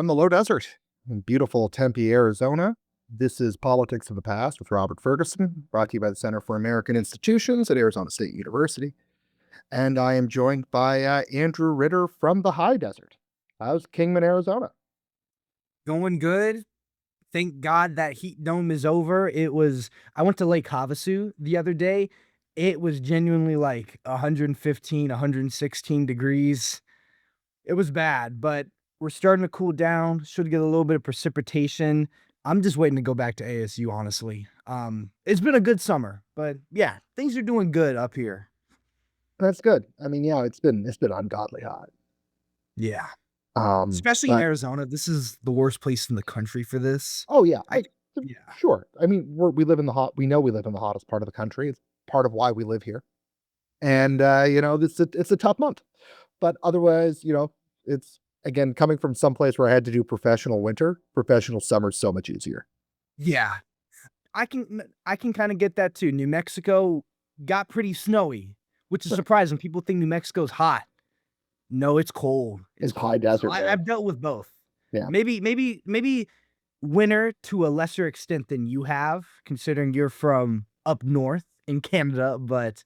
from the low desert in beautiful Tempe, Arizona. This is Politics of the Past with Robert Ferguson, brought to you by the Center for American Institutions at Arizona State University. And I am joined by Andrew Ritter from the high desert. How's Kingman, Arizona? Going good. Thank God that heat dome is over. I went to Lake Havasu the other day. It was genuinely like 115, 116 degrees. It was bad, but we're starting to cool down. Should get a little bit of precipitation. I'm just waiting to go back to ASU, honestly. It's been a good summer, but yeah, things are doing good up here. That's good. I mean, yeah, it's been ungodly hot. Yeah. Um, Especially in but Arizona. This is the worst place in the country for this. oh yeah, I Yeah. sure. I mean, we live in the hot. We know we live in the hottest part of the country. It's part of why we live here. And it's a tough month. But otherwise, it's again coming from someplace where I had to do professional winter, professional summer's so much easier. Yeah. I can kinda get that too. New Mexico got pretty snowy, which is surprising. People think New Mexico's hot. No, it's cold. It's It's high cold. So desert there. I've dealt with both. Yeah. Maybe winter to a lesser extent than you have, considering you're from up north in Canada, but,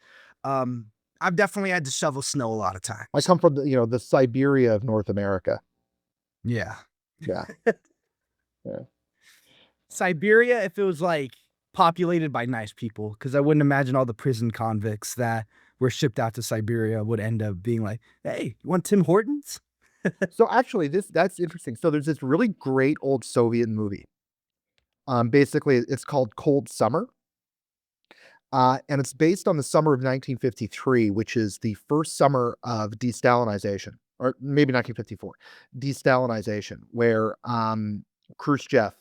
I've definitely had to shovel snow a lot of I times. come from the Siberia of North America. Yeah. Yeah. Yeah. Siberia, if it was, like, populated by nice people, because I wouldn't imagine all the prison convicts that were shipped out to Siberia would end up being like, "Hey, you want Tim Hortons?" So actually that's interesting. So there's this really great old Soviet movie. Basically it's called Cold Summer. And it's based on the summer of 1953, which is the first summer of de-Stalinization, or maybe 1954, de-Stalinization, where Khrushchev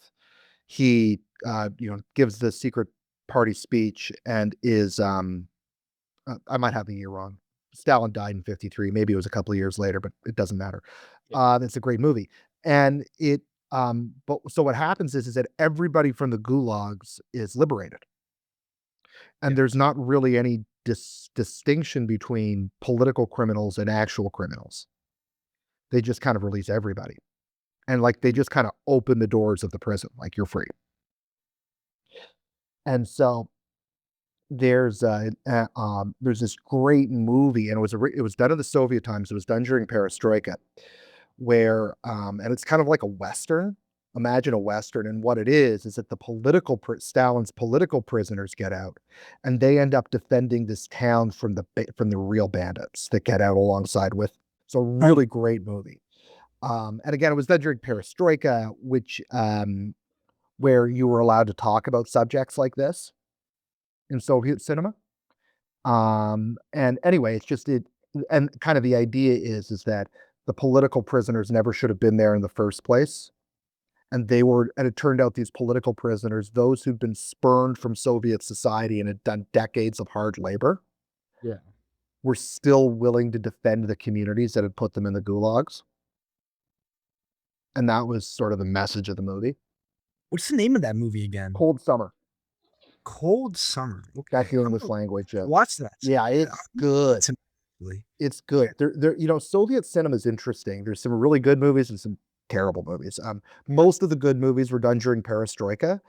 gives the secret party speech and is I might have the year wrong. Stalin died in 53. Maybe it was a couple of years later, but it doesn't matter. Yeah. It's a great movie. And but so what happens is that everybody from the gulags is liberated. And Yeah. there's not really any distinction between political criminals and actual criminals. They just kind of release everybody. And like they just kind of open the doors of the prison, like you're free. And so there's this great movie, and it was done in the Soviet times. It was done during Perestroika, where and it's kind of like a western. Imagine a western, and what it is that Stalin's political prisoners get out, and they end up defending this town from the real bandits that get out alongside with. So really great movie. And again, it was done during Perestroika, which where you were allowed to talk about subjects like this in Soviet cinema. And anyway, and kind of the idea is that the political prisoners never should have been there in the first place. And it turned out these political prisoners, those who'd been spurned from Soviet society and had done decades of hard labor, Yeah. were still willing to defend the communities that had put them in the gulags. And that was sort of the message of the movie. What's the name of that movie again? Cold Summer. Cold Summer. That's Okay. the I'm English gonna language. watch that. Yeah, it's good. Really. It's good. Soviet cinema is interesting. There's some really good movies and some terrible movies. Most of the good movies were done during Perestroika.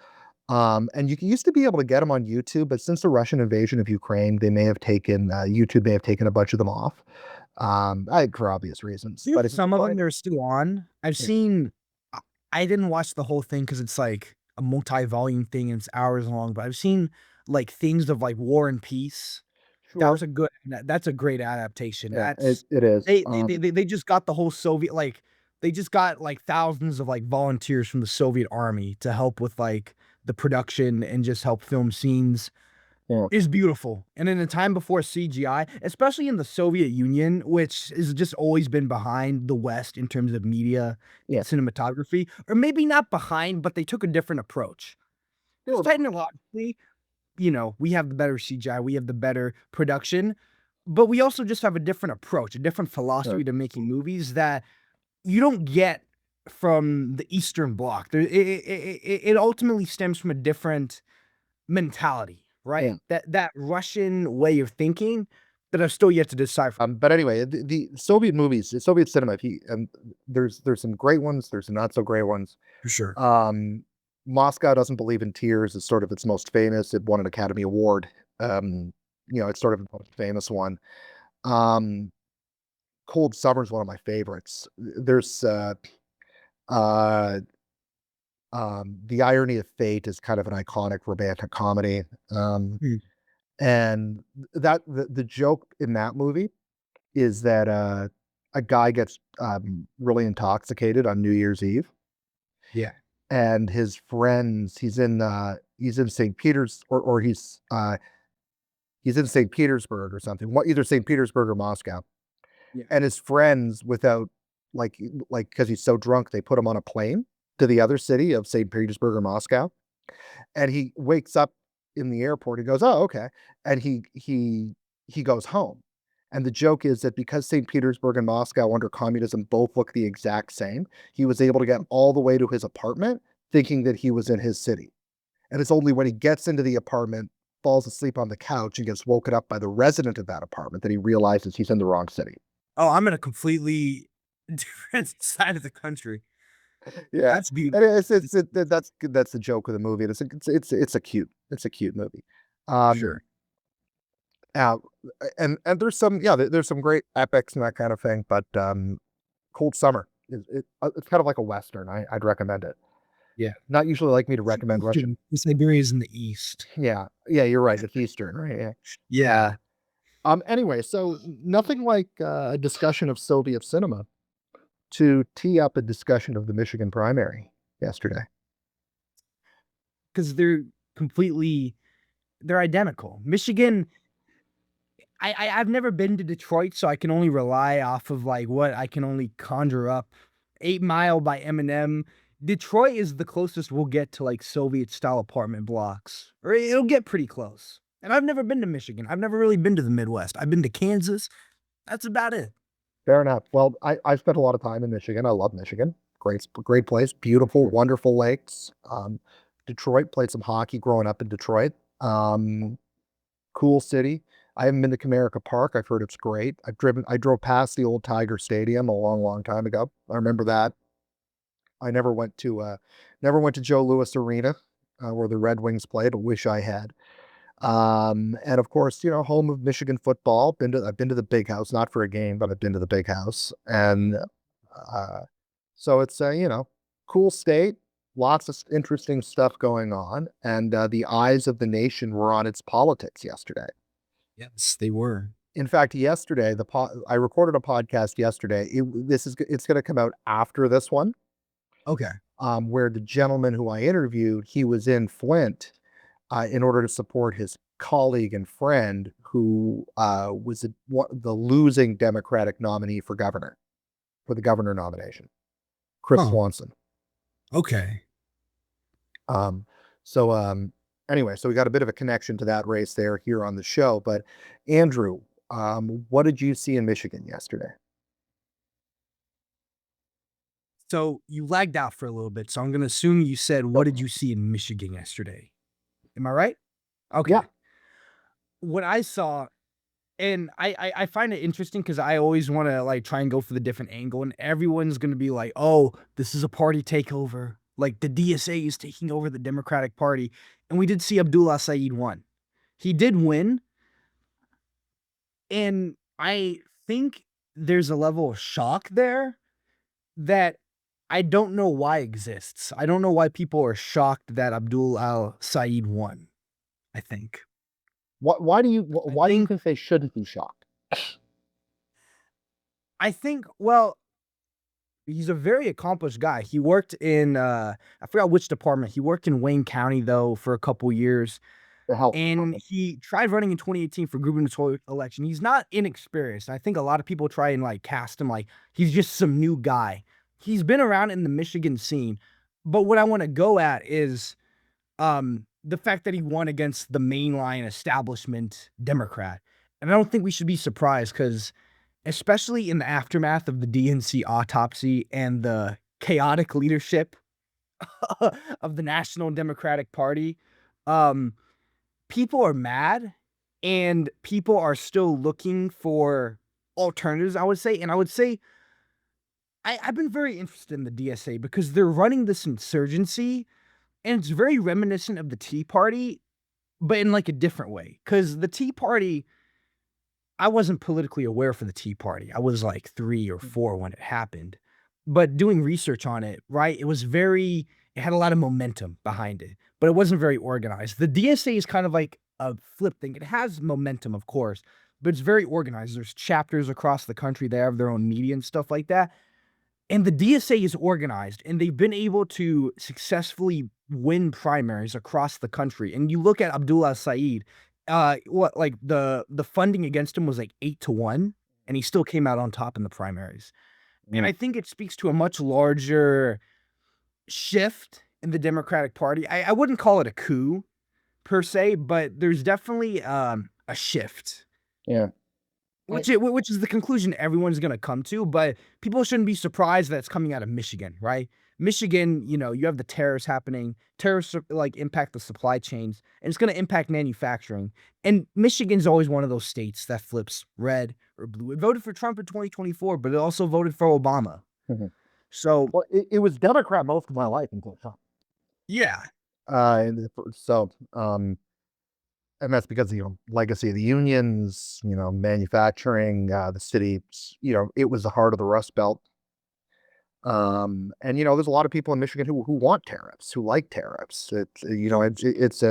And you used to be able to get them on YouTube, but since the Russian invasion of Ukraine, YouTube may have taken a bunch of them off. For obvious reasons. But if you Some of them find, they're still on. I've yeah, seen I didn't watch the whole thing because it's like a multi-volume thing and it's hours long, but I've seen, like, things of, like, War and Peace. sure, That's a great adaptation. yeah, it is. They just got the whole Soviet, like, they just got, like, thousands of, like, volunteers from the Soviet army to help with, like, the production and just help film scenes. Yeah, Is beautiful, and in a time before CGI, especially in the Soviet Union, which has just always been behind the West in terms of media and yeah, cinematography, or maybe not behind, but they took a different approach. sure, Technologically, we have the better CGI, we have the better production, but we also just have a different approach, a different sure, philosophy to making movies that you don't get from the Eastern Bloc. It ultimately stems from a different mentality, right? yeah, That Russian way of thinking, that I've still yet to decipher. But anyway, the Soviet movies, the Soviet cinema, there's some great ones, there's some not so great ones. For sure. Um, Moscow Doesn't Believe in Tears is sort of its most famous. It won an Academy Award. It's sort of the most famous one. Um, Cold Summer is one of my favorites. There's uh, The Irony of Fate is kind of an iconic romantic comedy. Um, Mm, and the joke in that movie is that a guy gets really intoxicated on New Year's Eve, yeah. and his friends, he's in St. Peter's, or he's in St. Petersburg or something, either St. Petersburg or Moscow. Yeah. And his friends, without because he's so drunk, they put him on a plane to the other city of St. Petersburg or Moscow. And he wakes up in the airport. He goes, "Oh, okay," and he goes home. And the joke is that because St. Petersburg and Moscow under communism both look the exact same, he was able to get all the way to his apartment thinking that he was in his city. And it's only when he gets into the apartment, falls asleep on the couch, and gets woken up by the resident of that apartment that he realizes he's in the wrong city. Oh, I'm in a completely different side of the country. Yeah, That's beautiful. and that's the joke of the movie. It's a cute movie. Um, Sure. uh, and there's some great epics and that kind of thing, but Cold Summer it's kind of like a western. I'd recommend it. Yeah. Not usually like me to recommend Russian. Eastern. Siberia is in the east. Yeah, yeah, you're right. It's Eastern, right? Yeah. Yeah. Anyway, so nothing like a discussion of Soviet cinema to tee up a discussion of the Michigan primary yesterday. 'Cause they're identical. Michigan, I've never been to Detroit, so I can only rely off of, like, what I can only conjure up. 8 Mile by Eminem. Detroit is the closest we'll get to, like, Soviet-style apartment blocks, or it'll get pretty close. And I've never been to Michigan. I've never really been to the Midwest. I've been to Kansas. That's about it. Fair enough. Well, I spent a lot of time in Michigan. I love Michigan. Great place. Beautiful, Sure. wonderful lakes. Detroit, played some hockey growing up in Detroit. Um, cool city. I haven't been to Comerica Park. I've heard it's great. I drove past the old Tiger Stadium a long, long time ago. I remember that. I never went to Joe Louis Arena, where the Red Wings played. I wish I had. And of course, home of Michigan football. I've been to the Big House, not for a game, but I've been to the Big House. And so it's cool state, lots of interesting stuff going on, and the eyes of the nation were on its politics yesterday. Yes, they were. In fact, yesterday I recorded a podcast yesterday. It's going to come out after this one, Okay. where the gentleman who I interviewed, he was in Flint in order to support his colleague and friend who was the losing Democratic nominee for the governor nomination, Chris Huh. Swanson. Okay. Um, so anyway, so we got a bit of a connection to that race there here on the show. But Andrew, what did you see in Michigan yesterday? So you lagged out for a little bit, so I'm gonna assume you said, "What Nope. did you see in Michigan yesterday?" Am I right? Yeah, Okay. What I saw, and I find it interesting because I always wanna, like, try and go for the different angle, and everyone's gonna be like, "Oh, this is a party takeover. Like, the DSA is taking over the Democratic Party," and we did see Abdullah Saeed won. He did win, and I think there's a level of shock there that I don't know why exists. I don't know why people are shocked that Abdul Al Saeed won, I think. I why do you think think they shouldn't be shocked? well, he's a very accomplished guy. He worked in, I forgot which department. He worked in Wayne County, though, for a couple years, The health and department. he tried running in 2018 for gubernatorial election. He's not inexperienced. I think a lot of people try and, like, cast him like he's just some new guy. He's been around in the Michigan scene, but what I wanna go at is the fact that he won against the mainline establishment Democrat. And I don't think we should be surprised because, especially in the aftermath of the DNC autopsy and the chaotic leadership of the National Democratic Party, um, people are mad and people are still looking for alternatives, I would say, and I would say I've been very interested in the DSA because they're running this insurgency, and it's very reminiscent of the Tea Party, but in, like, a different way. Because the Tea Party, I wasn't politically aware for the Tea Party. I was, like, 3 or 4 when it happened, but doing research on it, right, it had a lot of momentum behind it, but it wasn't very organized. The DSA is kind of like a flip thing. It has momentum, of course, but it's very organized. There's chapters across the country, they have their own media and stuff like that, and the DSA is organized, and they've been able to successfully win primaries across the country. And you look at Abdullah Saeed, like the funding against him was like 8 to 1, and he still came out on top in the primaries. And Mm, I think it speaks to a much larger shift in the Democratic Party. I wouldn't call it a coup per se, but there's definitely a shift. yeah. I Which is the conclusion everyone's gonna come to, but people shouldn't be surprised that it's coming out of Michigan, right? Michigan, you have the tariffs happening. Tariffs like impact the supply chains, and it's gonna impact manufacturing. And Michigan's always one of those states that flips red or blue. It voted for Trump in 2024, but it also voted for Obama. Mhm. So Well, it was Democrat most of my life until Trump. yeah, And that's because, legacy of the unions, manufacturing, the city, it was the heart of the Rust Belt. And, there's a lot of people in Michigan who want tariffs, who like tariffs. It's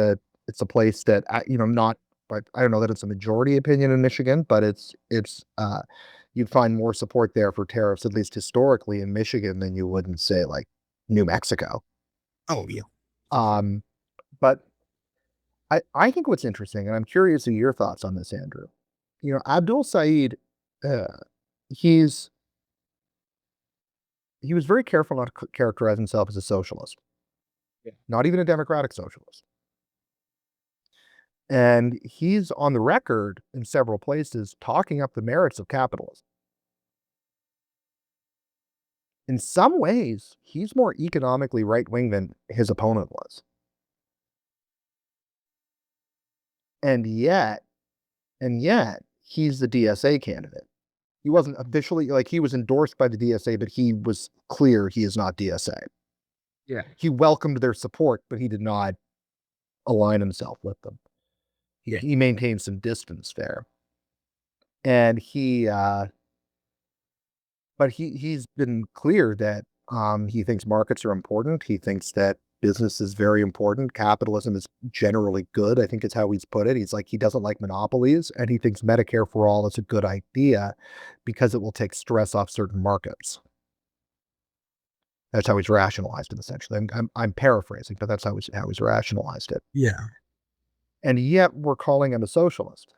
a place that, not, but I don't know that it's a majority opinion in Michigan, but you'd find more support there for tariffs, at least historically in Michigan, than you would in, say, like New Mexico. oh yeah, for sure. Um, but I think what's interesting, and I'm curious of your thoughts on this, Andrew. Abdul Saeed, uh, he's he was very careful not to characterize himself as a socialist, Yeah. not even a democratic socialist. And he's on the record in several places talking up the merits of capitalism. In some ways, he's more economically right wing than his opponent was. And yet, he's the DSA candidate. He wasn't officially, like, he was endorsed by the DSA, but he was clear he is not DSA. Yeah. He welcomed their support, but he did not align himself with them. Yeah. He maintained some distance there. And he's been clear that he thinks markets are important. He thinks that business is very important. Capitalism is generally good, I think is how he's put it. He's like, he doesn't like monopolies, and he thinks Medicare for all is a good idea because it will take stress off certain markets. That's how he's rationalized it, essentially. I'm paraphrasing, but that's how he's rationalized it. Yeah. And yet we're calling him a socialist.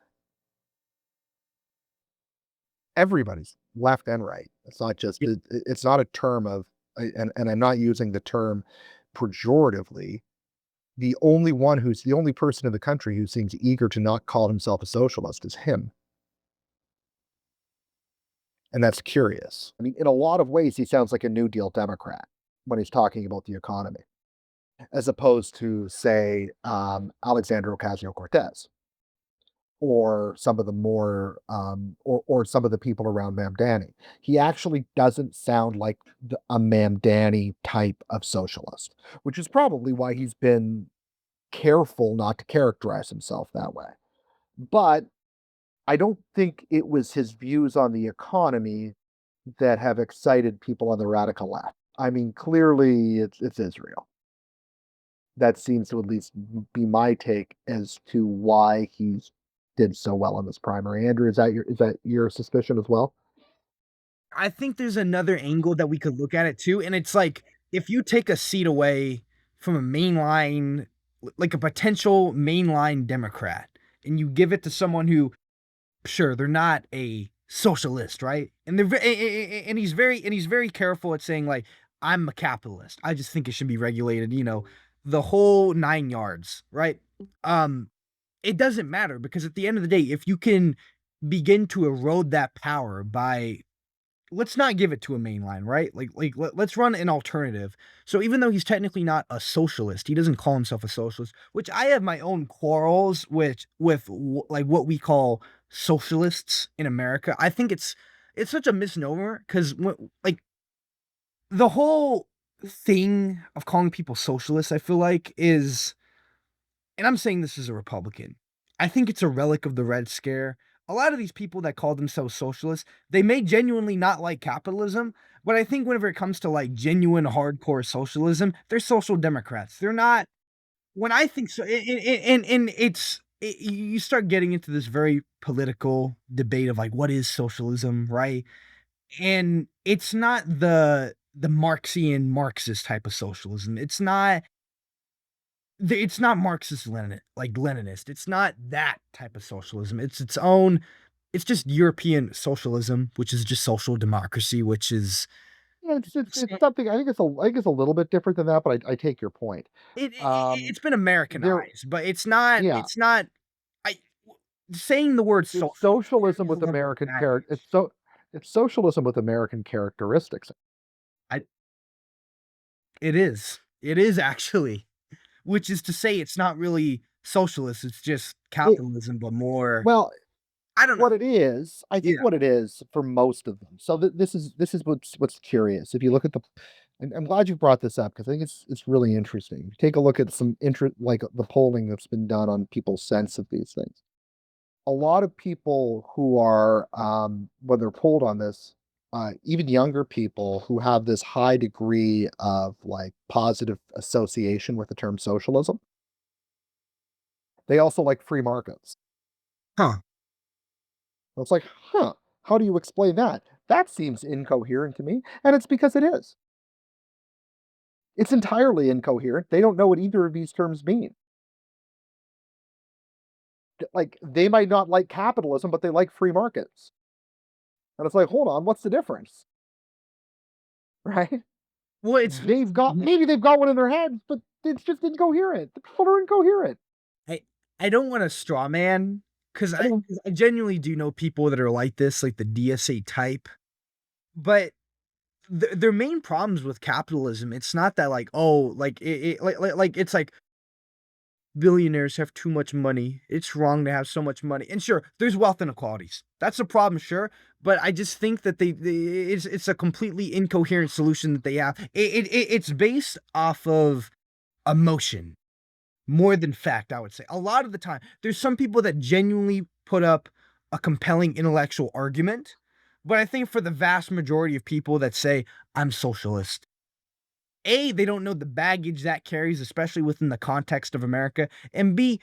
Everybody's left and right. It's not just it's not a term of, and I'm not using the term pejoratively. The only person in the country who seems eager to not call himself a socialist is him. And that's curious. I mean, in a lot of ways, he sounds like a New Deal Democrat when he's talking about the economy, as opposed to, say, Alexandria Ocasio-Cortez, or some of the more, or some of the people around Mamdani. He actually doesn't sound like a Mamdani type of socialist, which is probably why he's been careful not to characterize himself that way. But I don't think it was his views on the economy that have excited people on the radical left. I mean, clearly it's Israel. That seems to at least be my take as to why he's did so well in this primary. Andrew, is that your suspicion as well? I think there's another angle that we could look at it too, and it's like, if you take a seat away from a mainline like a potential mainline Democrat, and you give it to someone who, sure, they're not a socialist, right? And they're and he's very careful at saying, like, "I'm a capitalist. I just think it should be regulated," the whole 9 yards, right? Um, it doesn't matter because at the end of the day, if you can begin to erode that power by let's not give it to a mainline, right? Let's run an alternative. So even though he's technically not a socialist, he doesn't call himself a socialist, which I have my own quarrels like what we call socialists in America. I think it's such a misnomer because like the whole thing of calling people socialists, I feel like is, and I'm saying this as a Republican, I think it's a relic of the Red Scare. A lot of these people that call themselves socialists, they may genuinely not like capitalism, but I think whenever it comes to like genuine hardcore socialism, they're social democrats. They're not. When I think so, and you start getting into this very political debate of like what is socialism, right? And it's not the Marxian Marxist type of socialism. It's not Marxist Leninist. It's not that type of socialism. It's its own. It's just European socialism, which is just social democracy, which is Yeah, it's something I think it's a little bit different than that, but I take your point. it's been There Americanized, but it's not. yeah, It's not. I saying the word it's socialist socialism carries a with level of American baggage. it's socialism with American characteristics. I It is actually, which is to say, it's not really socialist. It's just It capitalism, but more. well, I don't know. what it is, I think Yeah. what it is for most of them. So this is what's curious. If you look at the and I'm glad you brought this up because I think it's really interesting. Take a look at some like the polling that's been done on people's sense of these things. A lot of people who are when they're polled on this, even younger people who have this high degree of like positive association with the term socialism, they also like free markets. Huh. It's like, huh, how do you explain that? That seems incoherent to me. And it's because it is. It's entirely incoherent. They don't know what either of these terms mean. Like, they might not like capitalism, but they like free markets. And it's like, hold on, what's the difference? Right? Well, it's They've got, maybe they've got one in their heads, but it's just incoherent. The people are incoherent. I I don't want to straw man because I mean, 'cause I genuinely do know people that are like this, like the DSA type. But their main problems with capitalism, it's not that like, oh, it's like billionaires have too much money. It's wrong to have so much money. And sure, there's wealth inequalities. That's a problem, sure. But I just think that it's a completely incoherent solution that they have. It's based off of emotion more than fact, I would say. A lot of the time, there's some people that genuinely put up a compelling intellectual argument, but I think for the vast majority of people that say, "I'm socialist," A, they don't know the baggage that carries, especially within the context of America, and B,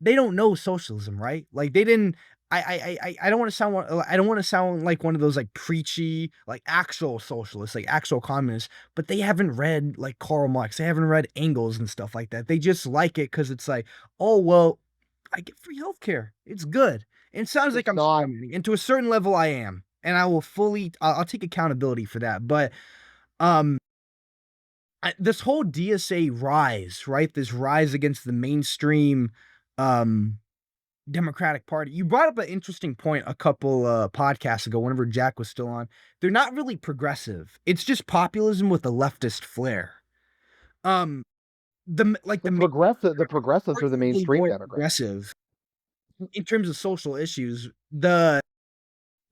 they don't know socialism, right? Like, they didn't. I don't wanna sound I don't wanna sound like one of those, like, preachy, like, actual socialists, like, actual communists, but they haven't read, like, Karl Marx, they haven't read Engels and stuff like that. They just like it because it's like, "Oh, well, I get free healthcare. It's good." And it sounds like it's I'm not, strawmanning, and to a certain level, I am, and I will I'll take accountability for that, but, um, this whole DSA rise, right? This rise against the mainstream, um Democratic Party. You brought up an interesting point a couple, podcasts ago whenever Jack was still on. They're not really progressive. It's just populism with a leftist flair. Um, the main the progressives are the arguably mainstream more Democrats. progressive in terms of social issues. The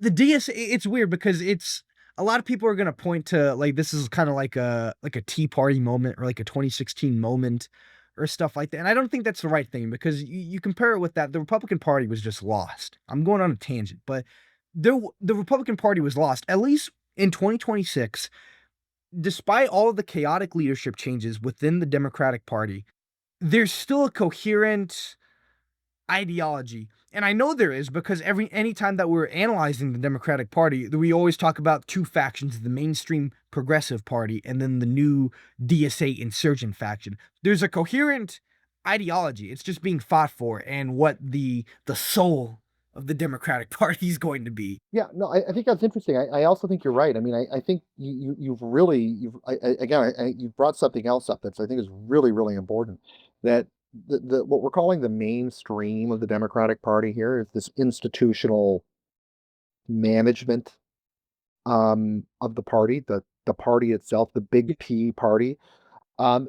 DS it's weird because it's a lot of people are gonna point to, like, this is kinda like a Tea Party moment or like a 2016 moment or stuff like that, and I don't think that's the right thing because you compare it with that, the Republican Party was just lost. I'm going on a tangent, but the Republican Party was lost. At least in 2026, despite all of the chaotic leadership changes within the Democratic Party, there's still a coherent ideology. And I know there is because anytime that we're analyzing the Democratic Party, we always talk about two factions, the mainstream progressive party and then the new DSA insurgent faction. There's a coherent ideology. It's just being fought for and what the soul of the Democratic Party is going to be. Yeah, no, I think that's interesting. I also think you're right. I mean, I think you've really again you brought something else up that I think is really really important. That the what we're calling the mainstream of the Democratic Party here is this institutional management of the party, the party itself, the big Yeah, P party,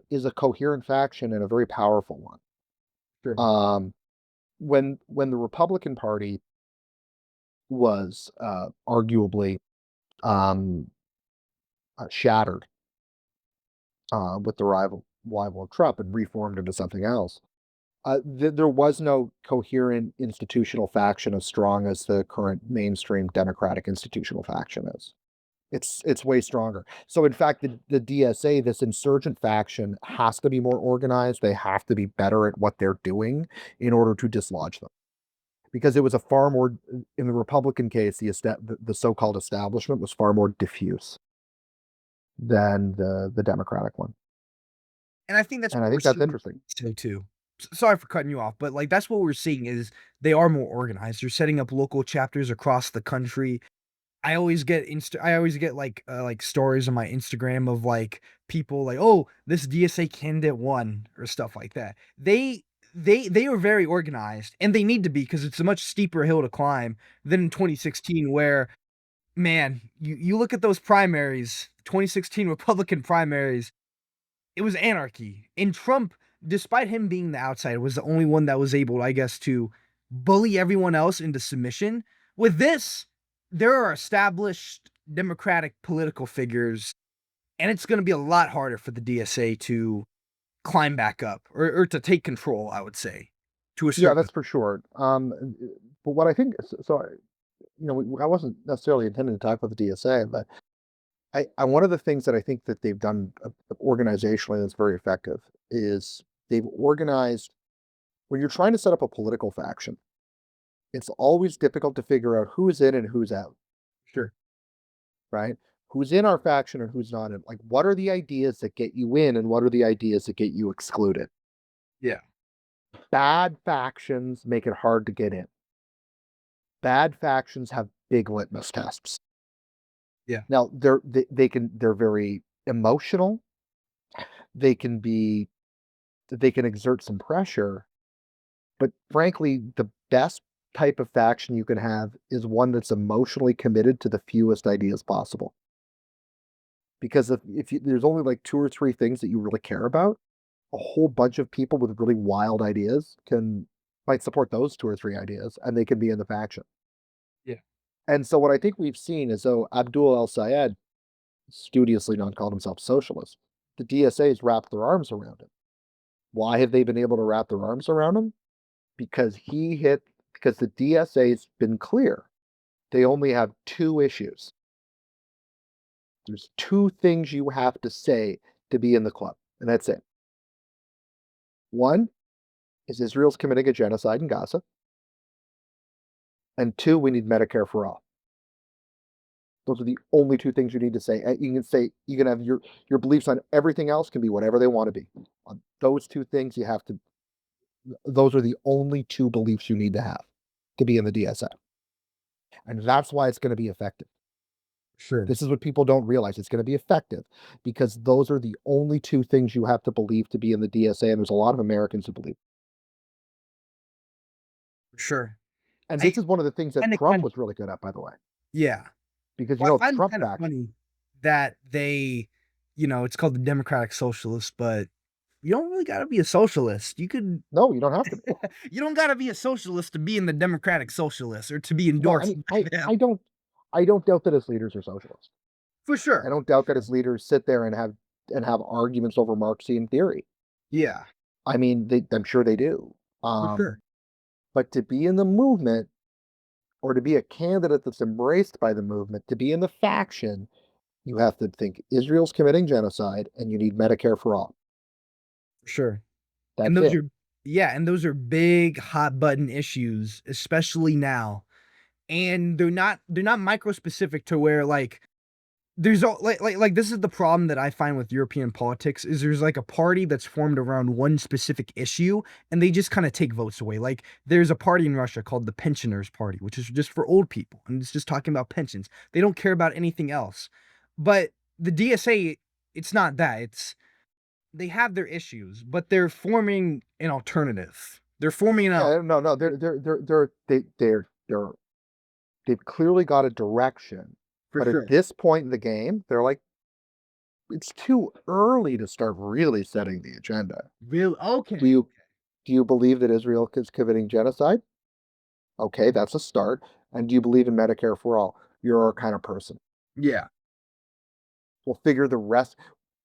is a coherent faction and a very powerful one. sure. Um, when the Republican Party was arguably um, shattered with the rival of Trump and reformed into something else. There was no coherent institutional faction as strong as the current mainstream Democratic institutional faction is. It's way stronger. So in fact, the DSA, this insurgent faction, has to be more organized. They have to be better at what they're doing in order to dislodge them. Because it was a far more in the Republican case, the so-called establishment was far more diffuse than the Democratic one. And I think that's And I what we're think that's seeing interesting. so too. Sorry for cutting you off, but, like, that's what we're seeing is they are more organized. They're setting up local chapters across the country. I always get, like, stories on my Instagram of, like, people like, "Oh, this DSA candidate won," or stuff like that. They are very organized, and they need to be because it's a much steeper hill to climb than in 2016 where, man, you look at those primaries, 2016 Republican primaries, it was anarchy, and Trump, despite him being the outsider, was the only one that was able, I guess, to bully everyone else into submission. With this, there are established Democratic political figures, and it's gonna be a lot harder for the DSA to climb back up or to take control, I would say, to a Yeah, certain. that's for sure. But what I think, I wasn't necessarily intending to talk about the DSA, but one of the things that I think that they've done organizationally that's very effective is they've organized when you're trying to set up a political faction, it's always difficult to figure out who's in and who's out, Sure. right? Who's in our faction and who's not in. Like, what are the ideas that get you in and what are the ideas that get you excluded? Yeah. Bad factions make it hard to get in. Bad factions have big litmus tests. Yeah. Now, they're very emotional. They can be they can exert some pressure, but frankly, the best type of faction you can have is one that's emotionally committed to the fewest ideas possible. Because there's only like two or three things that you really care about, a whole bunch of people with really wild ideas might support those two or three ideas, and they can be in the faction. Yeah. And so what I think we've seen is though Abdul El Sayed studiously not called himself socialist, the DSA's wrapped their arms around him. Why have they been able to wrap their arms around him? Because the DSA's been clear. They only have two issues. There's two things you have to say to be in the club, and that's it. One is Israel's committing a genocide in Gaza, and two, we need Medicare for all. Those are the only two things you need to say. You can have your beliefs on everything else can be whatever they want to be. On those two things, those are the only two beliefs you need to be in the DSA. And that's why it's going to be effective. Sure. This is what people don't realize. It's going to be effective because those are the only two things you have to believe to be in the DSA. And there's a lot of Americans who believe. Sure. And I this is one of the things that find it Trump kind of was really good at, by the way, yeah. because Well, I find it Trump kind of faction. funny that it's called the Democratic Socialist, but you don't really gotta be a socialist. You could No, you don't have to be. you don't gotta be a socialist to be in the Democratic Socialists or to be No, I endorsed mean, by them. I don't doubt that his leaders are socialists. For I sure. don't doubt For that sure. his leaders sit there and have arguments over Marxian theory. Yeah. I mean, I'm sure they do. For sure. But to be in the movement or to be a candidate that's embraced by the movement, to be in the faction, you have to think Israel's committing genocide and you need Medicare for all. For sure. And That's those it. are yeah, and those are big hot button issues, especially now. And they're not micro specific to where, like, there's all like this is the problem that I find with European politics is there's like a party that's formed around one specific issue and they just kind of take votes away. Like there's a party in Russia called the Pensioners Party, which is just for old people and it's just talking about pensions. They don't care about anything else. But the DSA, it's not that. It's they have their issues, but they're forming an alternative. They're forming an out. Yeah, no, no, they've clearly got a direction. For But at sure. this point in the game, they're like, it's too early to start really setting the agenda. Real Do okay. you do you believe that Israel is committing genocide? Okay, that's a start. And do you believe in Medicare for all? You're our kind of person. Yeah. We'll figure the rest.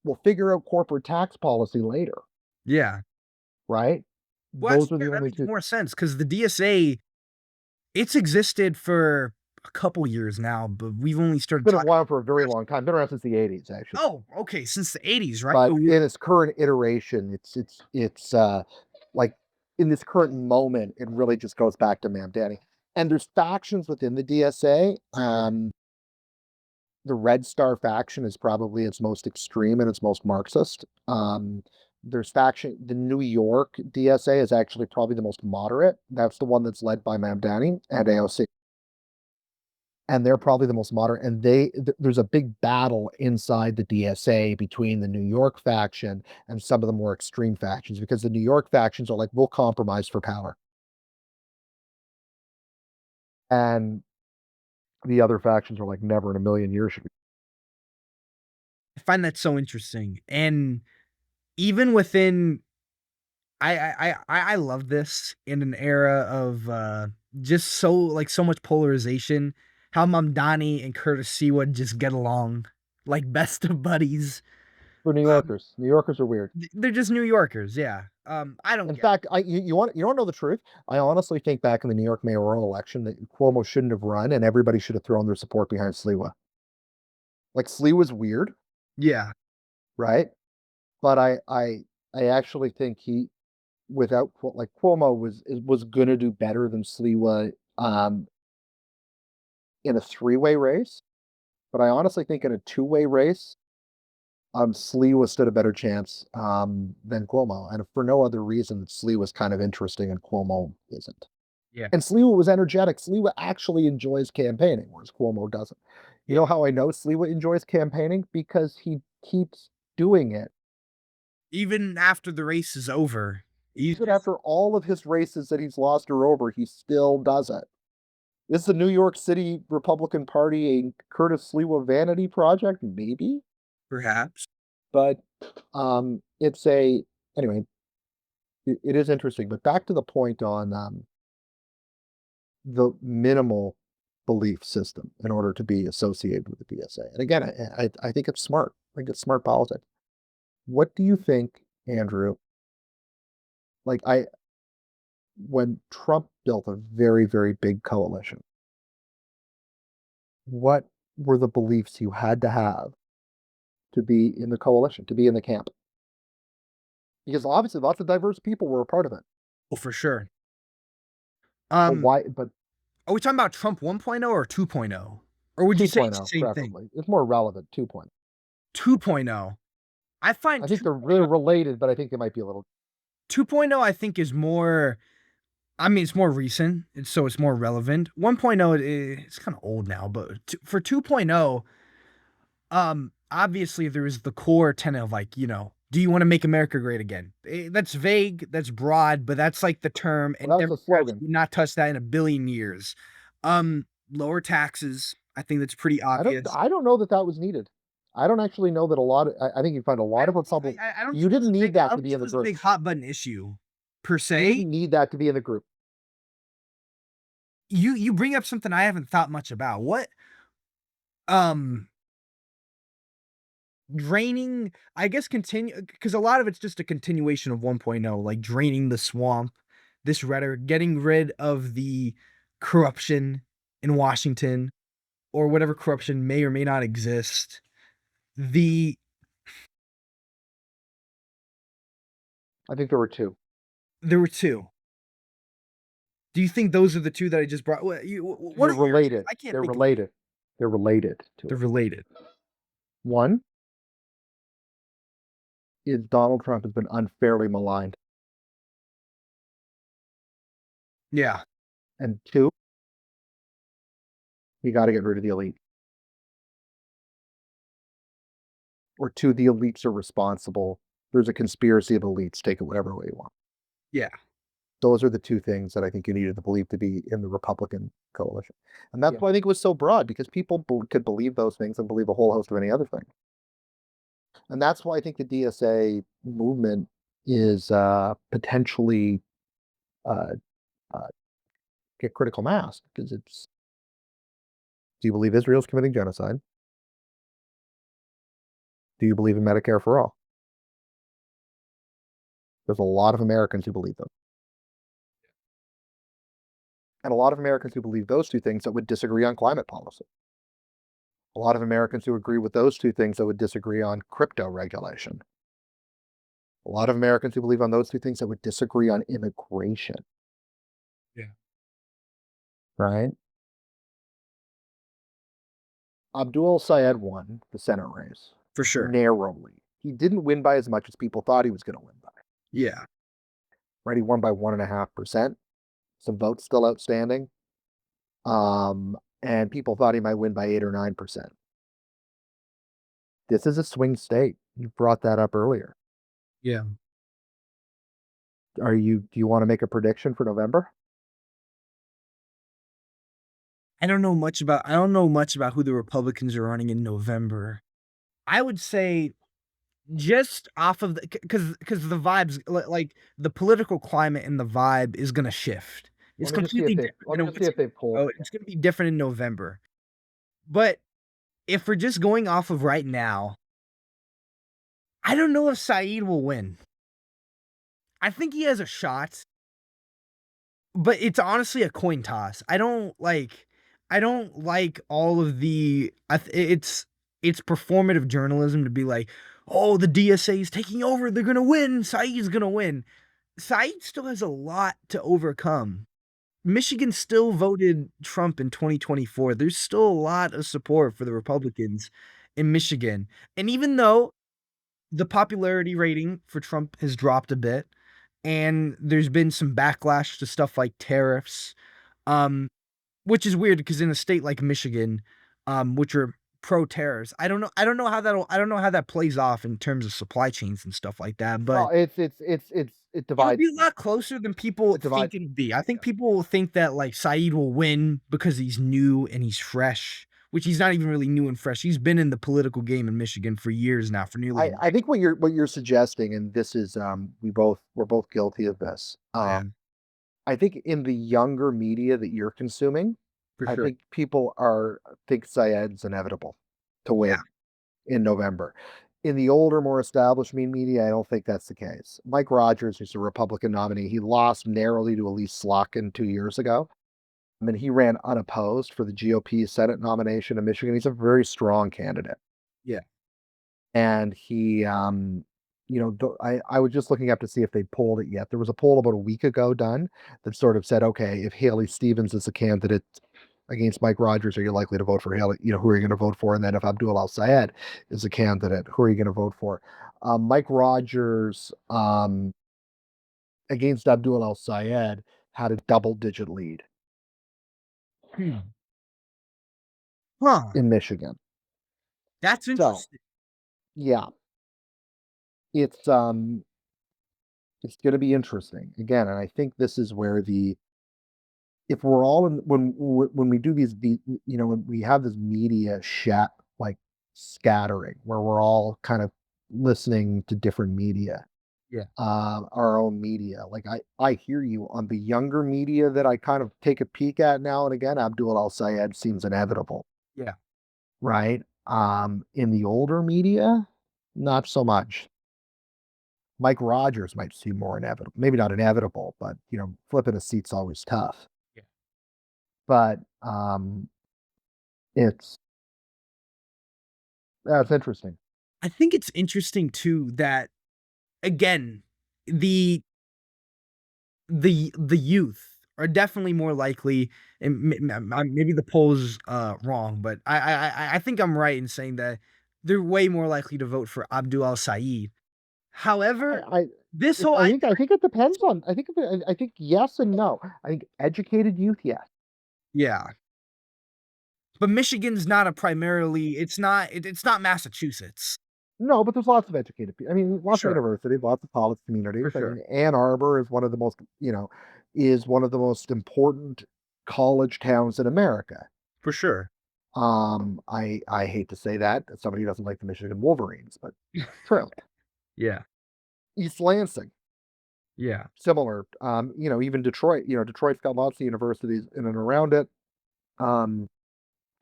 We'll figure out corporate tax policy later, Yeah. right? Well, Those actually, are the yeah, that only makes two. more sense because the DSA, it's existed for a couple years now, but we've only It's started been talking around for a very long time. Been around since the 80s, actually. oh, okay, since the '80s, right? But Oh, in its current iteration, like in this current moment, it really just goes back to Mamdani. And there's factions within the DSA. The Red Star faction is probably its most extreme and its most Marxist. There's faction, the New York DSA is actually probably the most moderate. That's the one that's led by Mamdani and AOC. And they're probably the most moderate. And there's a big battle inside the DSA between the New York faction and some of the more extreme factions because the New York factions are like, we'll compromise for power. And the other factions are like, never in a million years should we. I find that so interesting, and even within I love this in an era of, just so like, so much polarization, how Mamdani and Curtis Seawood just get along like best of buddies. For New Um, Yorkers. New Yorkers are weird. they're just New Yorkers, yeah. I don't In get fact, you want to know the truth? I honestly think back in the New York mayoral election that Cuomo shouldn't have run, and everybody should have thrown their support behind Sliwa. Like Sliwa's weird, yeah, right? But I actually think he without like Cuomo was gonna do better than Sliwa in a three-way race. But I honestly think in a two-way race, Sliwa stood a better chance than Cuomo, and for no other reason that Sliwa's kind of interesting and Cuomo isn't. yeah, And Sliwa was energetic. Sliwa actually enjoys campaigning, whereas Cuomo doesn't. You yeah. know how I know Sliwa enjoys campaigning? Because he keeps doing it. Even after the race is over, he's Even just after all of his races that he's lost or over, he still does it. Is the New York City Republican Party a Curtis Sliwa vanity project? Maybe. perhaps. But it's a anyway, it is interesting. But back to the point on the minimal belief system in order to be associated with the DSA. And again, I think it's smart. I think it's smart politics. What do you think, Andrew? Like when Trump built a very, very big coalition, what were the beliefs you had to have to be in the coalition, to be in the camp? Because obviously lots of diverse people were a part of it. Oh, for sure. But Um, why but are we talking about Trump 1.0 or 2.0? Or would you say it's 2.0 the same thing? preferably. It's more relevant 2.0. 2.0. I find I think they're related, but I think they might be a little 2.0 I think is more I mean, it's more recent, and so it's more relevant. 1.0, it's kinda old now, but t for 2.0, obviously, there is the core tenet of, like, "Do you wanna make America great again?" That's vague, that's broad, but that's, like, the term, and well, that's a Democrats slogan. would not touch that in a billion years. Lower taxes, I think that's pretty obvious. I don't know that that was needed. I don't actually know that a lot of I think you find a I lot of don't think Republicans. I don't You think it was didn't a need big I that to don't be think in it the was a group. big hot button issue, per You se. didn't need that to be in the group. You bring up something I haven't thought much about. Um Draining, I guess, continue because a lot of it's just a continuation of 1.0, like draining the swamp, this rhetoric, getting rid of the corruption in Washington or whatever corruption may or may not exist. The I think there were two. There were 2. Do you think those are the 2 that I just brought? What They're are yours? 'Cause related. I can't They're think of any. related. They're related to They're it. related. One is Donald Trump has been unfairly maligned. Yeah. And two, you got to get rid of the elite. Or two, the elites are responsible. There's a conspiracy of elites. Take it whatever way you want. Yeah. Those are the 2 things that I think you needed to believe to be in the Republican coalition. And that's Yeah. why I think it was so broad because people could believe those things and believe a whole host of any other thing. And that's why I think the DSA movement is potentially uh, uh, get critical mass because it's do you believe Israel's committing genocide? Do you believe in Medicare for all? There's a lot of Americans who believe them. And a lot of Americans who believe those 2 things that would disagree on climate policy. A lot of Americans who agree with those 2 things that would disagree on crypto regulation. A lot of Americans who believe on those 2 things that would disagree on immigration, Yeah. right? Abdul Sayed won the Senate race For sure. narrowly. He didn't win by as much as people thought he was going to win by, Yeah. right? He won by 1.5%. Some votes still outstanding. And people thought he might win by 8 or 9%. This is a swing state. You brought that up earlier. Yeah. Do you want to make a prediction for November? I don't know much about who the Republicans are running in November. I would say just off of the because the vibes like the political climate and the vibe is gonna shift. It's completely different Let than me it just see was if they've polled oh, it yet. it's gonna be different in November. But if we're just going off of right now, I don't know if Saeed will win. I think he has a shot, but it's honestly a coin toss. I don't like all of the it's performative journalism to be like, "Oh, the DSA is taking over. They're gonna win. Saeed's gonna win." Saeed still has a lot to overcome. Michigan still voted Trump in 2024. There's still a lot of support for the Republicans in Michigan. And even though the popularity rating for Trump has dropped a bit, and there's been some backlash to stuff like tariffs, um, which is weird because in a state like Michigan, which are pro tariffs, I don't know how that plays off in terms of supply chains and stuff like that, but Well, it it'll divides be a lot closer than people it divides think it'll be. I think yeah. people will think that, like, Saeed will win because he's new and he's fresh, which he's not even really new and fresh. He's been in the political game in Michigan for years now, for nearly a I decade. think what you're suggesting, and this is we're both guilty of this. Yeah, I think in the younger media that you're consuming, for I sure. think people are think Syed's inevitable to Yeah, win in November. In the older, more established media, I don't think that's the case. Mike Rogers, who's a Republican nominee, he lost narrowly to Elise Slotkin 2 years ago. I mean, he ran unopposed for the GOP Senate nomination in Michigan. He's a very strong candidate. yeah, And he, I was just looking up to see if they polled it yet. There was a poll about a week ago done that sort of said, okay, if Haley Stevens is a candidate against Mike Rogers, are you likely to vote for Haley? Who are you going to vote for? And then if Abdul Al Sayed is a candidate, who are you going to vote for? Mike Rogers against Abdul Al Sayed had a double-digit lead hmm. Huh, in Michigan. that's So interesting. yeah, it's um, it's going to be interesting again, and I think this is where the if we're all in when we do when we have this media like scattering where we're all kind of listening to different media, Yeah, our own media. Like I hear you on the younger media that I kind of take a peek at now and again. Abdul Al Sayed seems inevitable, yeah, right? In the older media, not so much. Mike Rogers might seem more inevitable. Maybe not inevitable, but flipping a seat's always tough. yeah. But it's that's interesting. I think it's interesting too that, again, the the youth are definitely more likely, and maybe the poll's, wrong, but I think I'm right in saying that they're way more likely to vote for Abdul Al Saeed. However, I this it, whole I I think it depends on. I think yes and no. I think educated youth, yes. yeah, but Michigan's not a primarily it's not Massachusetts. No, but there's lots of educated people. I mean, lots of Sure, universities, lots of college communities. for I sure, mean, Ann Arbor is one of the most, is one of the most important college towns in America. for sure. I hate to say that as somebody who doesn't like the Michigan Wolverines, but true. Yeah, East Lansing, yeah. similar. Even Detroit. Detroit's got lots of universities in and around it. Um,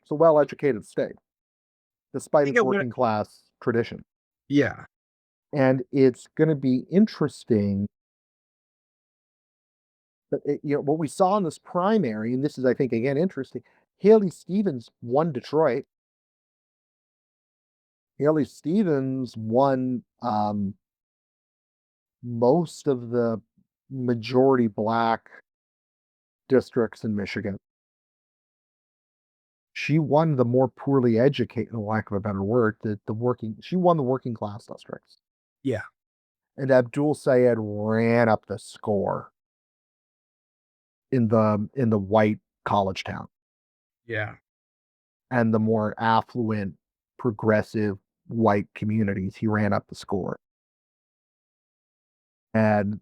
it's a well-educated state, I despite think its it would. working class tradition. Yeah, And it's going to be interesting that what we saw in this primary, and this is, I think, again interesting. Haley Stevens won Detroit. Haley Stevens won most of the majority black districts in Michigan. She won the more poorly educated, lack of a better word, the working. She won the working class districts, yeah, and Abdul Sayed ran up the score in the white college town yeah, and the more affluent, progressive white communities. He ran up the score, and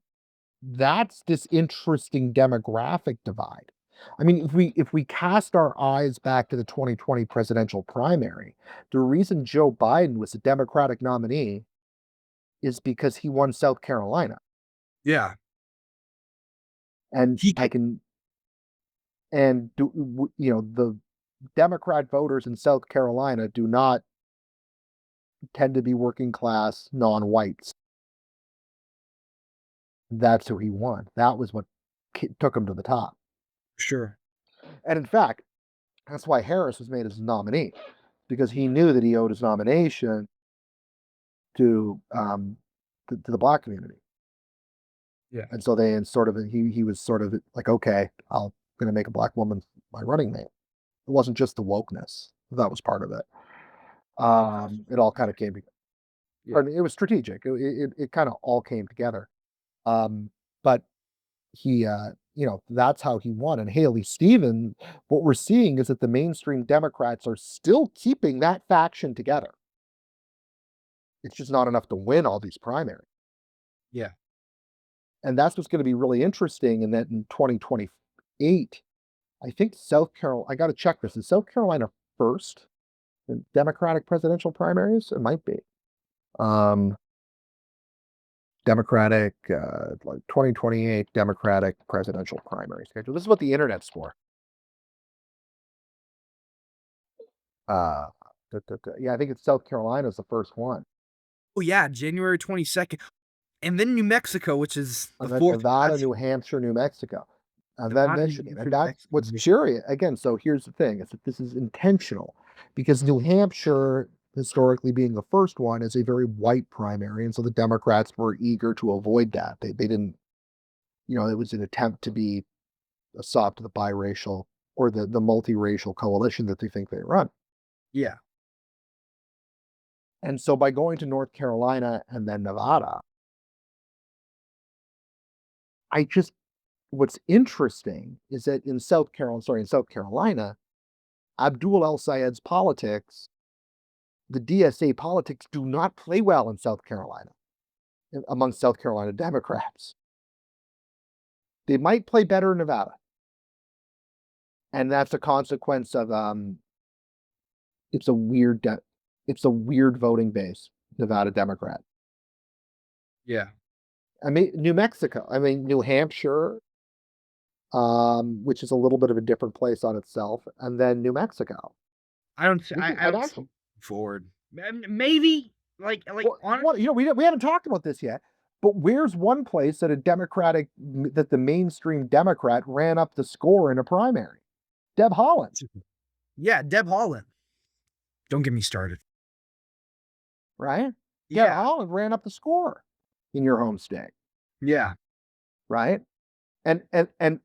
that's this interesting demographic divide. I mean, if we cast our eyes back to the 2020 presidential primary, the reason Joe Biden was a Democratic nominee is because he won South Carolina. yeah. And He I could can and the Democrat voters in South Carolina do not tend to be working class non-whites. That's who he won. That was what took him to the top. sure. And in fact, that's why Harris was made as a nominee, because he knew that he owed his nomination to to the black community. Yeah, And so they and sort of he was sort of like, okay, I'll gonna make a black woman my running mate. It wasn't just the wokeness. That was part of it. it's also It all kind of strategic. came together. Yeah, Pardon me, it was strategic. It kind of all came together. Um, but he, that's how he won. And Haley Stevens, what we're seeing is that the mainstream Democrats are still keeping that faction together. It's just not enough to win all these primaries. yeah. And that's what's going to be really interesting. And that in 2028, I think South Carolina, I got to check this. Is South Carolina first in Democratic presidential primaries? It might be. Um, Democratic, like 2028 Democratic presidential primary schedule. This is what the internet's for. Uh, yeah, I think it's South Carolina's the first one. Oh, yeah, January 22nd, and then New Mexico, which is the And then 4th. Nevada, That's New Hampshire, New Mexico, and then Nevada, New Michigan. Hampshire, And New that's Mexico, what's Michigan. curious. Again, so here's the thing is that this is intentional because New Hampshire, historically being the first one, is a very white primary. And so the Democrats were eager to avoid that. They didn't, it was an attempt to be a sop to the biracial or the multiracial coalition that they think they run. Yeah, And so by going to North Carolina and then Nevada, I just what's interesting is that in South Carolina, Abdul El Sayed's politics, the DSA politics do not play well in South Carolina among South Carolina Democrats. They might play better in Nevada, and that's a consequence of it's a weird it's a weird voting base, Nevada Democrat. yeah. I mean, New Mexico. I mean, New Hampshire, which is a little bit of a different place on itself, and then New Mexico. I I'd don't see actually forward. Maybe, on we haven't talked about this yet, but where's one place that that the mainstream Democrat ran up the score in a primary? Deb Haaland, yeah, Deb Haaland. Don't get me started. right? Deb Yeah, Haaland ran up the score in your home state, yeah. right? And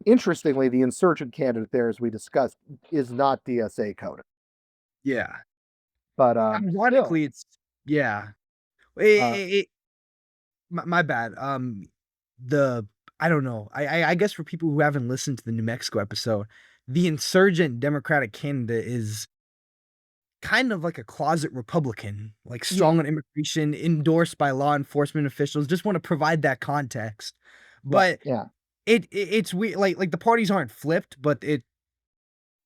interestingly, the insurgent candidate there, as we discussed, is not DSA coded, Yeah. but still, Ironically, it's yeah. uh, It my bad. The I don't know. I guess for people who haven't listened to the New Mexico episode, the insurgent Democratic candidate is kind of like a closet Republican, like Yeah, strong on immigration, endorsed by law enforcement officials, just wanna provide that context. yeah, But yeah. it's weird, like, the parties aren't flipped, but it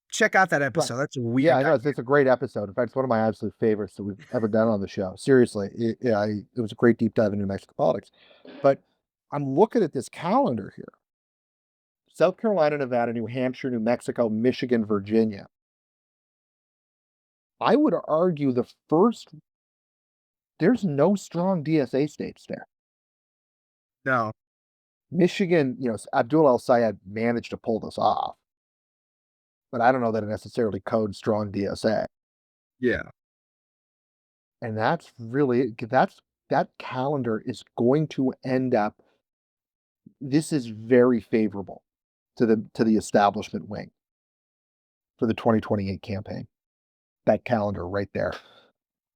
check out that Right. episode, that's a Yeah, weird I know, it's a great episode. In fact, it's one of my absolute favorites that we've ever done on the show. Seriously, it was a great deep dive into New Mexico politics. But I'm looking at this calendar here. South Carolina, Nevada, New Hampshire, New Mexico, Michigan, Virginia. I would argue there's no strong DSA states there. No. Michigan, Abdul El Sayed managed to pull this off, but I don't know that it necessarily codes strong DSA. Yeah. And that calendar is going to end up this is very favorable to the establishment wing for the 2028 campaign. That calendar right there.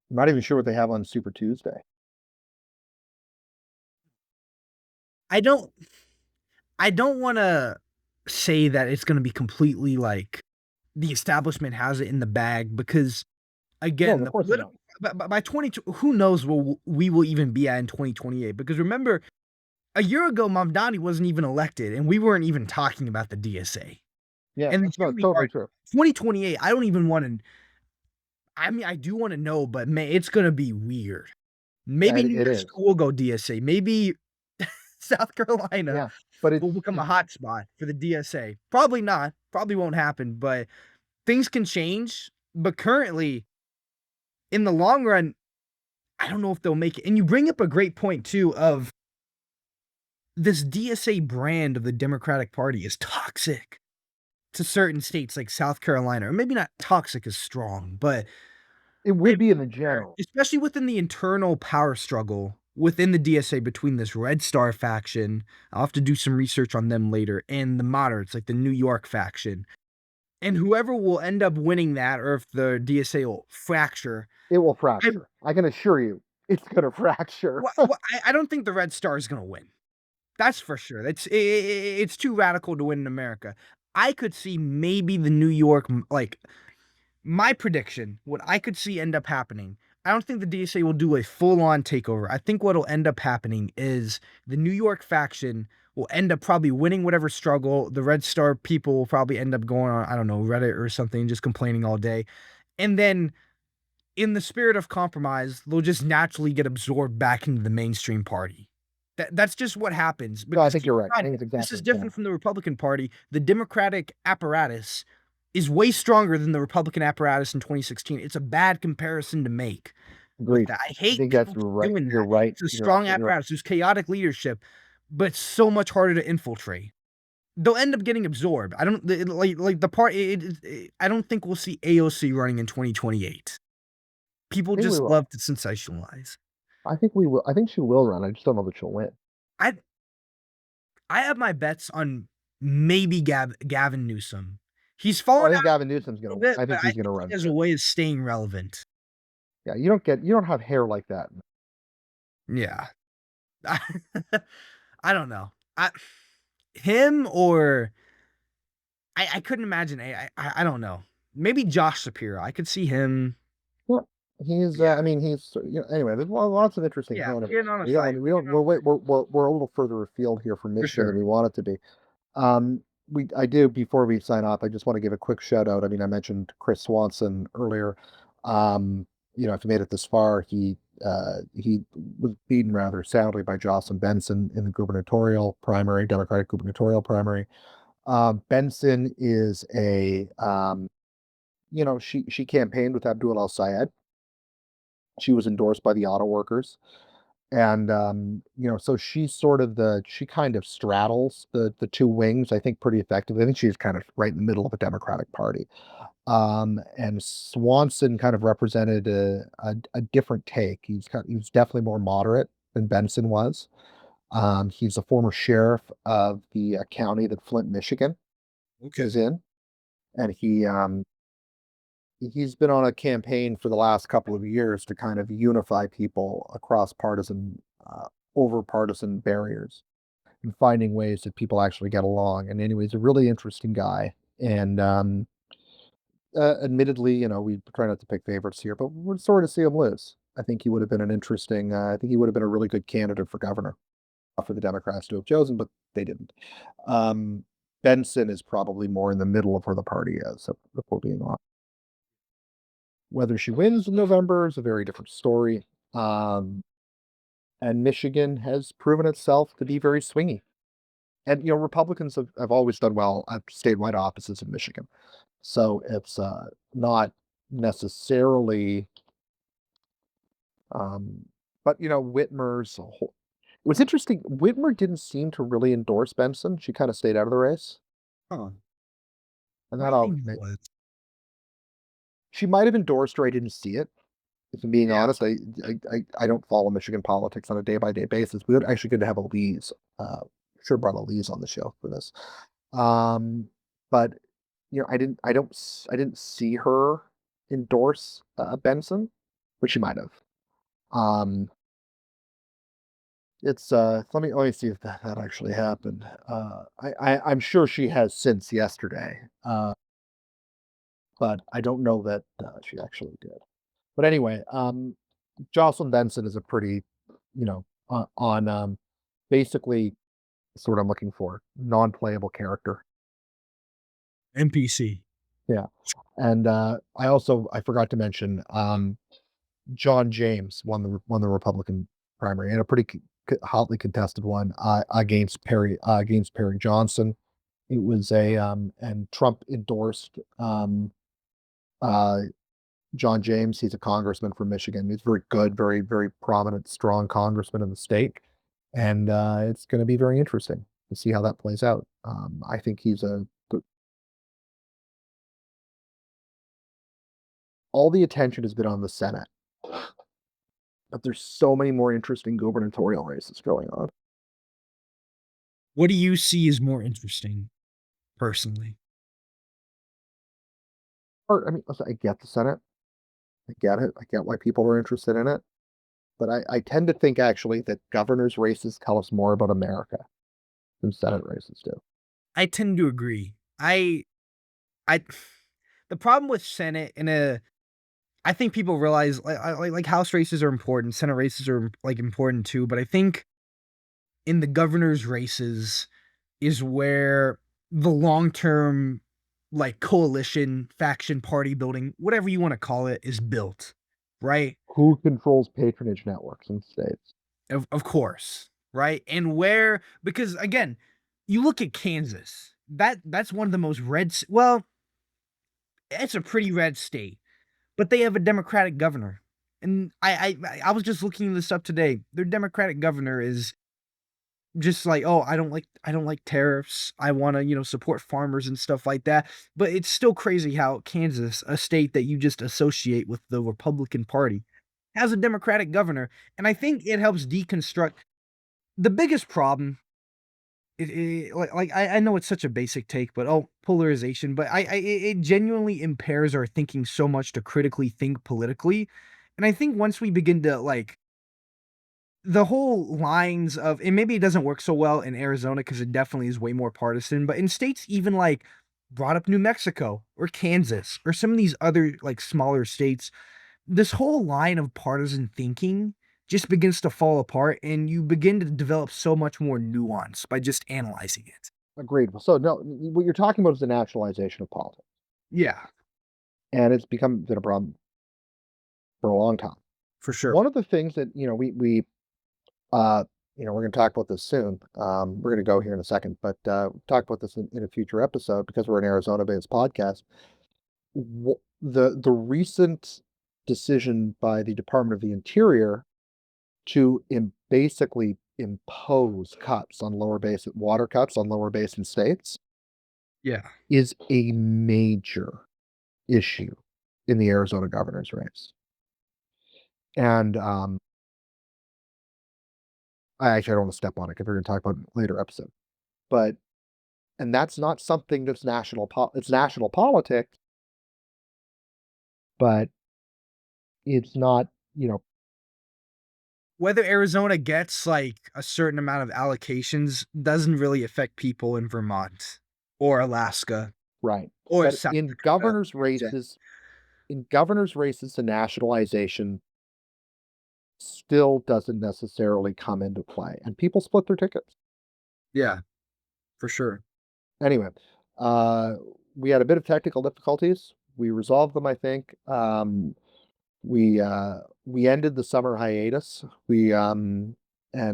I'm not even sure what they have on Super Tuesday. I don't I don't wanna say that it's gonna be completely, like, the establishment has it in the bag because, No, again, of the course they political don't. by 20 who knows where we will even be at in 2028 because remember, a year ago, Mamdani wasn't even elected, and we weren't even talking about the DSA. Yeah, And here no, we are, totally true. 2028, I don't even wanna I mean, I do wanna know, but man, it's gonna be weird. Yeah, Maybe New it is. Mexico will go DSA, maybe South Carolina Yeah, but will become a hot spot for the DSA. Probably not, probably won't happen, but things can change, but currently, in the long run, I don't know if they'll make it, and you bring up a great point too of this DSA brand of the Democratic Party is toxic to certain states like South Carolina, or maybe not toxic is strong, but it would be in the everywhere, general. especially within the internal power struggle within the DSA between this Red Star faction, I'll have to do some research on them later, and the moderates, like the New York faction. And whoever will end up winning that, or if the DSA will fracture, It will I fracture. I can assure you, it's gonna fracture. I don't think the Red Star is gonna win. That's for sure. It's too radical to win in America. I could see maybe the New York, like my prediction, what I could see end up happening. I don't think the DSA will do a full-on takeover. I think what'll end up happening is the New York faction will end up probably winning whatever struggle. The Red Star people will probably end up going on, I don't know, Reddit or something, just complaining all day. And then in the spirit of compromise, they'll just naturally get absorbed back into the mainstream party. That's just what happens No, I because think keep you're right. in I mind, think it's this is exactly, yeah, different from the Republican Party. The Democratic apparatus is way stronger than the Republican apparatus in 2016. It's a bad comparison to make with agreed. that. I I hate think that's people for right. doing You're that. right. It's a You're strong absolutely right. apparatus, there's chaotic leadership, but it's so much harder to infiltrate. They'll end up getting absorbed. I don't like the part. I don't think we'll see AOC running in 2028. I People think we just will. love to sensationalize. I think we will. I think she will run. I just don't know that she'll win. I I have my bets on maybe Gavin Newsom. He's Oh, I fallen think out Gavin Newsom's a gonna little win. bit, I but think I he's gonna think run he has a too. way of staying relevant. Yeah, you don't have hair like that. Yeah. I don't know. Him or I couldn't imagine I don't know. Maybe Josh Shapiro. I could see him. Well, he's, Yeah. I mean, anyway, there's lots of interesting Yeah, candidates. getting on a Yeah, I side. mean, we don't, we're way, we're a little further afield here from For Michigan than sure. we want it to be. I do, before we sign off, I just want to give a quick shout out. I mean, I mentioned Chris Swanson earlier. If you made it this far, he was beaten rather soundly by Jocelyn Benson in the gubernatorial primary, Democratic gubernatorial primary. Benson is she campaigned with Abdul El Sayed. She was endorsed by the auto workers. And, so she kind of straddles the two wings, I think, pretty effectively. I think she's kind of right in the middle of the Democratic Party. And Swanson kind of represented a different take. He was definitely more moderate than Benson was. He's a former sheriff of the county that Flint, Michigan is Okay. in, and he's been on a campaign for the last couple of years to kind of unify people across over partisan barriers and finding ways that people actually get along. And anyway, he's a really interesting guy. And Admittedly, we try not to pick favorites here, but we're sorry to see him lose. I think he would have been an interesting. I think he would have been a really good candidate for governor for the Democrats to have chosen, but they didn't. Um, Benson is probably more in the middle of where the party is, if we're being honest. Whether she wins in November is a very different story. Um, and Michigan has proven itself to be very swingy. And Republicans have always done well at statewide offices in Michigan. So it's not necessarily, um, but Whitmer's whole, it was interesting. Whitmer didn't seem to really endorse Benson. She kind of stayed out of the race, Huh. and Why do that you all think that was? she might have endorsed her. I didn't see it. If I'm being Yeah. honest, I don't follow Michigan politics on a day by day basis. We would actually good to have a Lee's. Should have brought a Lee's on the show for this. Um, but I didn't see her endorse Benson, but she might have. Um, it's let me see if that actually happened. I'm sure she has since yesterday, but I don't know that she actually did. But anyway, Jocelyn Benson is a pretty, on basically sort I'm looking for non-playable character. NPC. Yeah, and I forgot to mention John James won the Republican primary in a pretty hotly contested one against Perry Johnson. It was and Trump endorsed uh, John James. He's a congressman from Michigan. He's very good, very very prominent, strong congressman in the state, and it's going to be very interesting to see how that plays out. I think all the attention has been on the Senate, but there's so many more interesting gubernatorial races going on. What do you see as more interesting, personally? Or, I mean, listen, I get the Senate. I get it. I get why people are interested in it. But I tend to think actually that governors' races tell us more about America than Senate races do. I tend to agree. I the problem with Senate in a I think people realize like House races are important, Senate races are like important too, but I think in the governor's races is where the long-term like coalition, faction, party building, whatever you want to call it, is built, right? Who controls patronage networks in states? Of course, right? And where because again, you look at Kansas. That's one of the most well, it's a pretty red state, but they have a Democratic governor. And I was just looking this up today. Their Democratic governor is just like, "Oh, I don't like tariffs. I wanna, support farmers and stuff like that." But it's still crazy how Kansas, a state that you just associate with the Republican Party, has a Democratic governor, and I think it helps deconstruct the biggest problem. I know it's such a basic take, but, oh, polarization, but it genuinely impairs our thinking so much to critically think politically, and I think once we begin to, the whole lines of and maybe it doesn't work so well in Arizona because it definitely is way more partisan, but in states even like brought up New Mexico or Kansas or some of these other like smaller states, this whole line of partisan thinking just begins to fall apart and you begin to develop so much more nuance by just analyzing it. Agreed. So no, what you're talking about is the nationalization of politics, Yeah, and it's been a problem for a long time. for sure. One of the things that we uh, we're going to talk about this soon. We're going to go here in a second, but talk about this in a future episode because we're an Arizona-based podcast. The recent decision by the Department of the Interior to basically impose cuts on lower basin water cuts on lower basin states Yeah. is a major issue in the Arizona governor's race. And I don't want to step on it because we're going to talk about it in a later episode. But and that's not something that's it's national politics, but it's not, you know, Whether Arizona gets like a certain amount of allocations doesn't really affect people in Vermont or Alaska. right. or But South Dakota. in governors races, the nationalization still doesn't necessarily come into play, and people split their tickets. Yeah, for sure. Anyway, uh, we had a bit of technical difficulties. We resolved them, I think. We ended the summer hiatus. We and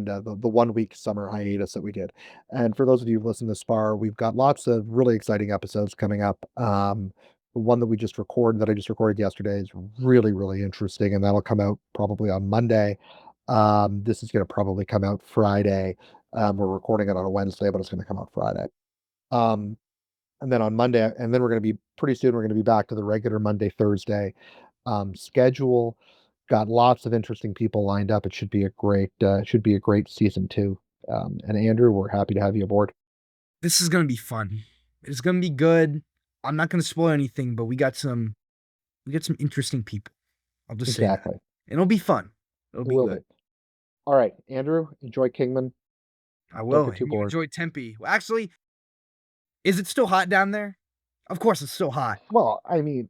the 1 week summer hiatus that we did. And for those of you who've listened this far, we've got lots of really exciting episodes coming up. The one that I just recorded yesterday is really, really interesting, and that'll come out probably on Monday. This is gonna probably come out Friday. We're recording it on a Wednesday, but it's gonna come out Friday. Um, and then on Monday, and then we're gonna be pretty soon, we're gonna be back to the regular Monday, Thursday schedule. Got lots of interesting people lined up. It should be a great season two. And Andrew, we're happy to have you aboard. This is gonna be fun. It's gonna be good. I'm not gonna spoil anything, but we got some interesting people. I'll just say that. Exactly. It'll be fun. It'll It be will good. be. All right, Andrew, enjoy Kingman. I Don't will. get too And you bored. enjoy Tempe. Well, actually, is it still hot down there? Of course it's still hot. Well, I mean,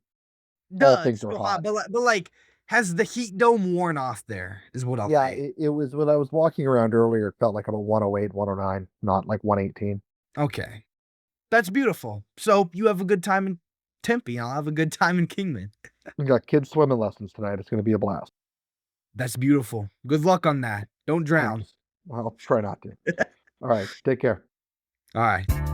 all Duh, it's things are still hot, hot. but has the heat dome worn off there, is what I'll Yeah, say. it was when I was walking around earlier, it felt like about 108, 109, not like 118. Okay. That's beautiful. So you have a good time in Tempe, I'll have a good time in Kingman. We got kids swimming lessons tonight. It's gonna be a blast. That's beautiful. Good luck on that. Don't drown. Thanks. I'll try not to. All right, take care. All right.